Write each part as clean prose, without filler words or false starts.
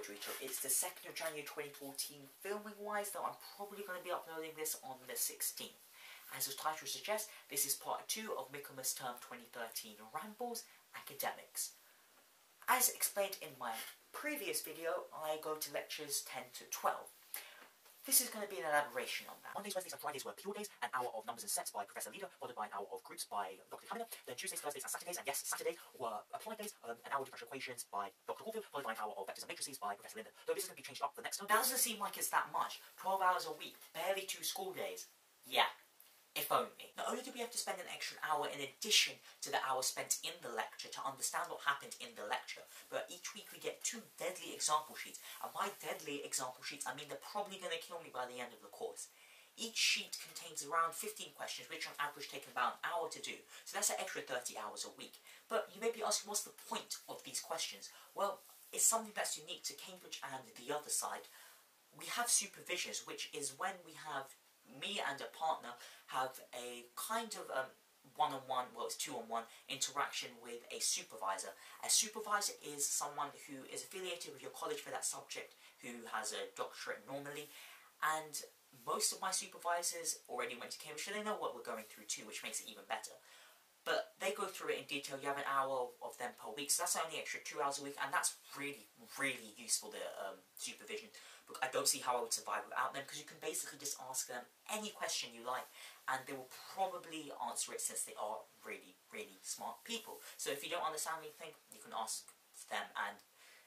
Dorito. It's the 2nd of January 2014, filming wise, though I'm probably going to be uploading this on the 16th. As the title suggests, this is part 2 of Michaelmas term 2013 Rambles Academics. As explained in my previous video, I go to lectures 10 to 12. This is going to be an elaboration on that. Mondays, Wednesdays and Fridays were pure days, an hour of numbers and sets by Professor Leader, followed by an hour of groups by Dr. Kamina. Then Tuesdays, Thursdays and Saturdays, and yes, Saturday, were applied days, an hour of differential equations by Dr. Caulfield, followed by an hour of vectors and matrices by Professor Linder. Though this is going to be changed up for the next term. That doesn't seem like it's that much. 12 hours a week, barely 2 school days. Yeah. If only. Not only do we have to spend an extra hour in addition to the hour spent in the lecture to understand what happened in the lecture, but each week we get 2 deadly example sheets. And by deadly example sheets, I mean they're probably going to kill me by the end of the course. Each sheet contains around 15 questions, which on average take about an hour to do. So that's an extra 30 hours a week. But you may be asking, what's the point of these questions? Well, it's something that's unique to Cambridge and the other side. We have supervisions, which is when we have me and a partner have a kind of one-on-one, well it's 2-on-1 interaction with a supervisor. A supervisor is someone who is affiliated with your college for that subject, who has a doctorate normally, and most of my supervisors already went to Cambridge, so they know what we're going through too, which makes it even better. But they go through it in detail. You have an hour of them per week, so that's only extra 2 hours a week, and that's really, really useful, the supervision. But I don't see how I would survive without them, because you can basically just ask them any question you like, and they will probably answer it since they are really, really smart people. So if you don't understand anything, you can ask them, and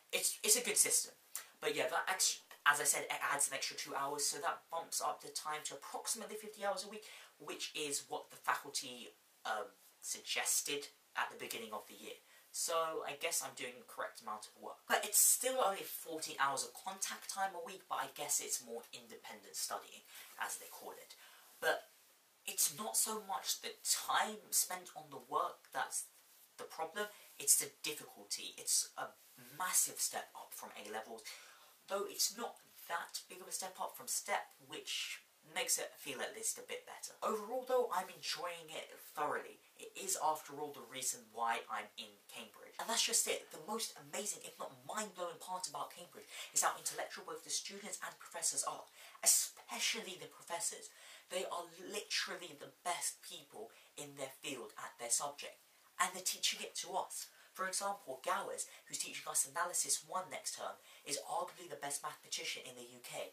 it's a good system. But yeah, that as I said, it adds an extra 2 hours, so that bumps up the time to approximately 50 hours a week, which is what the faculty suggested at the beginning of the year. So I guess I'm doing the correct amount of work. But it's still only 40 hours of contact time a week, but I guess it's more independent studying, as they call it. But it's not so much the time spent on the work that's the problem, it's the difficulty. It's a massive step up from A-levels, though it's not that big of a step up from STEP, which makes it feel at least a bit better. Overall though, I'm enjoying it thoroughly. It is after all the reason why I'm in Cambridge. And that's just it. The most amazing, if not mind-blowing part about Cambridge is how intellectual both the students and professors are. Especially the professors. They are literally the best people in their field at their subject. And they're teaching it to us. For example, Gowers, who's teaching us Analysis 1 next term, is arguably the best mathematician in the UK.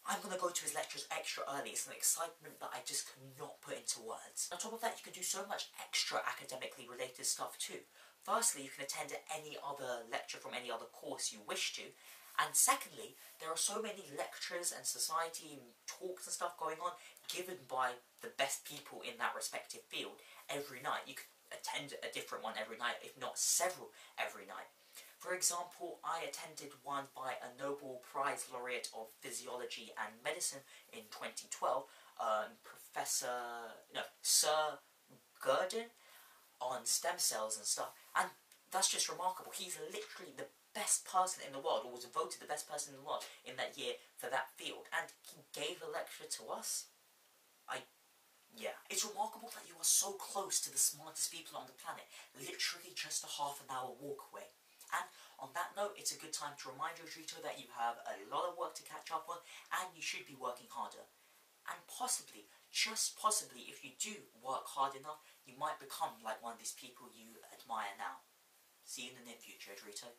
I'm going to go to his lectures extra early. It's an excitement that I just cannot put into words. On top of that, you can do so much extra academically related stuff too. Firstly, you can attend any other lecture from any other course you wish to. And secondly, there are so many lectures and society and talks and stuff going on given by the best people in that respective field every night. You can attend a different one every night, if not several every night. For example, I attended one by a Nobel Prize laureate of Physiology and Medicine in 2012, Sir Gurdon, on stem cells and stuff, and that's just remarkable. He's literally the best person in the world, or was voted the best person in the world in that year for that field, and he gave a lecture to us. Yeah. It's remarkable that you are so close to the smartest people on the planet, literally just a half-an-hour walk away. And on that note, it's a good time to remind you, Dorito, that you have a lot of work to catch up on, and you should be working harder. And possibly, just possibly, if you do work hard enough, you might become like one of these people you admire now. See you in the near future, Dorito.